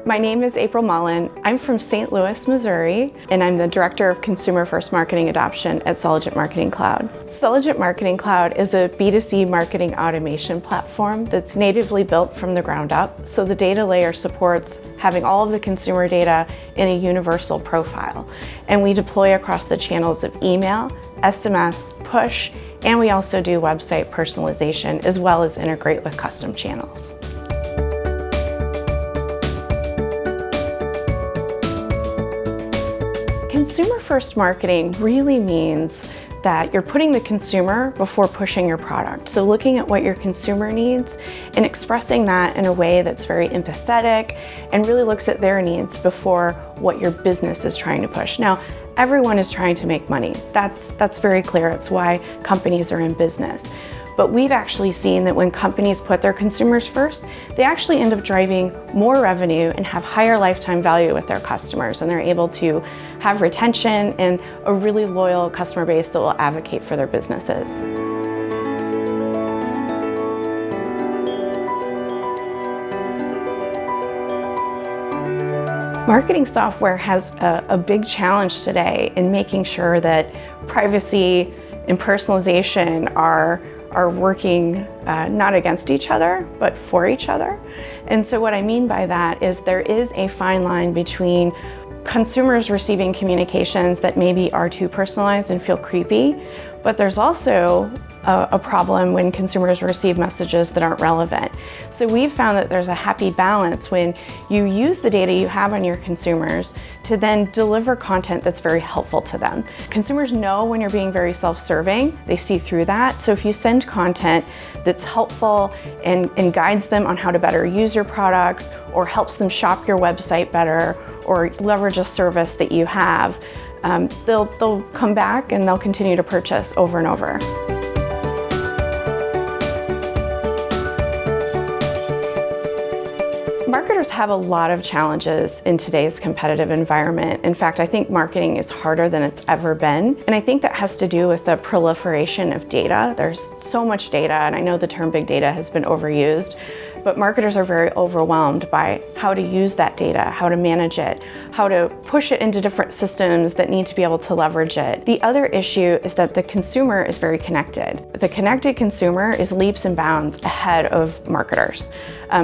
My name is April Mullen. I'm from St. Louis, Missouri, and I'm the Director of Consumer First Marketing Adoption at Selligent Marketing Cloud. Selligent Marketing Cloud is a B2C marketing automation platform that's natively built from the ground up, so the data layer supports having all of the consumer data in a universal profile. And we deploy across the channels of email, SMS, push, and we also do website personalization as well as integrate with custom channels. Consumer-first marketing really means that you're putting the consumer before pushing your product. So looking at what your consumer needs and expressing that in a way that's very empathetic and really looks at their needs before what your business is trying to push. Now, everyone is trying to make money. That's very clear. It's why companies are in business. But we've actually seen that when companies put their consumers first, they actually end up driving more revenue and have higher lifetime value with their customers, and they're able to have retention and a really loyal customer base that will advocate for their businesses. Marketing software has a big challenge today in making sure that privacy and personalization are working not against each other, but for each other. And so what I mean by that is there is a fine line between consumers receiving communications that maybe are too personalized and feel creepy, but there's also a problem when consumers receive messages that aren't relevant. So we've found that there's a happy balance when you use the data you have on your consumers to then deliver content that's very helpful to them. Consumers know when you're being very self-serving, they see through that. So if you send content that's helpful and guides them on how to better use your products or helps them shop your website better or leverage a service that you have, they'll come back and they'll continue to purchase over and over. Marketers have a lot of challenges in today's competitive environment. In fact, I think marketing is harder than it's ever been. And I think that has to do with the proliferation of data. There's so much data, and I know the term big data has been overused, but marketers are very overwhelmed by how to use that data, how to manage it, how to push it into different systems that need to be able to leverage it. The other issue is that the consumer is very connected. The connected consumer is leaps and bounds ahead of marketers.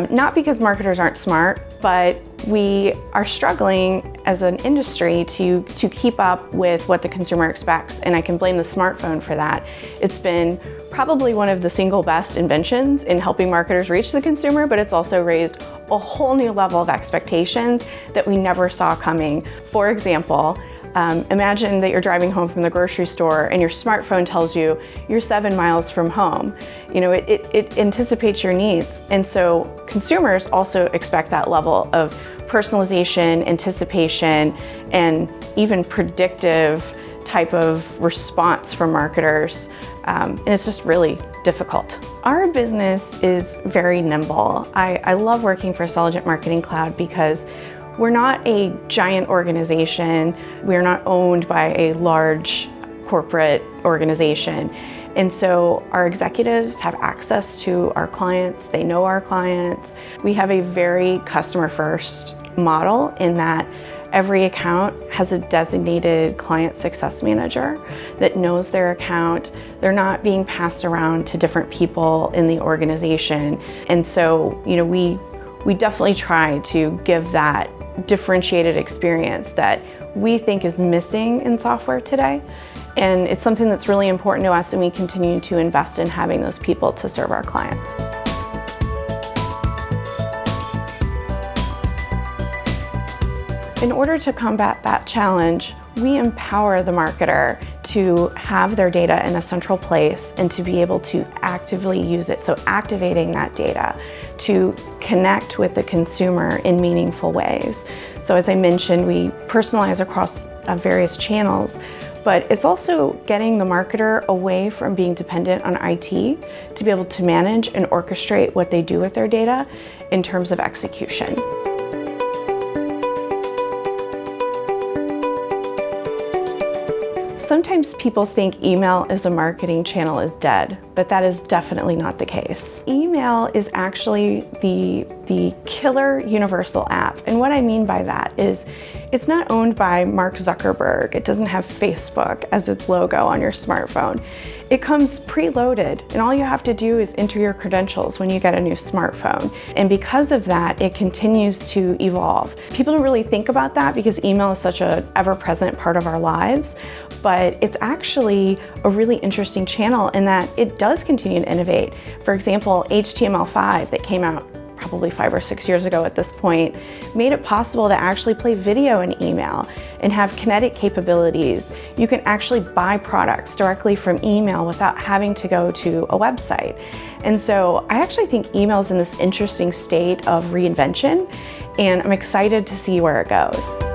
Not because marketers aren't smart, but we are struggling as an industry to keep up with what the consumer expects, and I can blame the smartphone for that. It's been probably one of the single best inventions in helping marketers reach the consumer, but it's also raised a whole new level of expectations that we never saw coming. For example, imagine that you're driving home from the grocery store and your smartphone tells you you're 7 miles from home. You know, it anticipates your needs. And so consumers also expect that level of personalization, anticipation, and even predictive type of response from marketers. And it's just really difficult. Our business is very nimble. I love working for Selligent Marketing Cloud because we're not a giant organization. We're not owned by a large corporate organization. And so our executives have access to our clients. They know our clients. We have a very customer-first model in that every account has a designated client success manager that knows their account. They're not being passed around to different people in the organization. And so, you know, we definitely try to give that differentiated experience that we think is missing in software today. And it's something that's really important to us, and we continue to invest in having those people to serve our clients. In order to combat that challenge, we empower the marketer to have their data in a central place and to be able to actively use it. So activating that data to connect with the consumer in meaningful ways. So as I mentioned, we personalize across various channels, but it's also getting the marketer away from being dependent on IT to be able to manage and orchestrate what they do with their data in terms of execution. Sometimes people think email as a marketing channel is dead, but that is definitely not the case. Email is actually the killer universal app. And what I mean by that is it's not owned by Mark Zuckerberg. It doesn't have Facebook as its logo on your smartphone. It comes preloaded, and all you have to do is enter your credentials when you get a new smartphone. And because of that, it continues to evolve. People don't really think about that because email is such an ever-present part of our lives, but it's actually a really interesting channel in that it does continue to innovate. For example, HTML5 that came out probably 5 or 6 years ago at this point, made it possible to actually play video in email and have kinetic capabilities. You can actually buy products directly from email without having to go to a website. And so I actually think email is in this interesting state of reinvention, and I'm excited to see where it goes.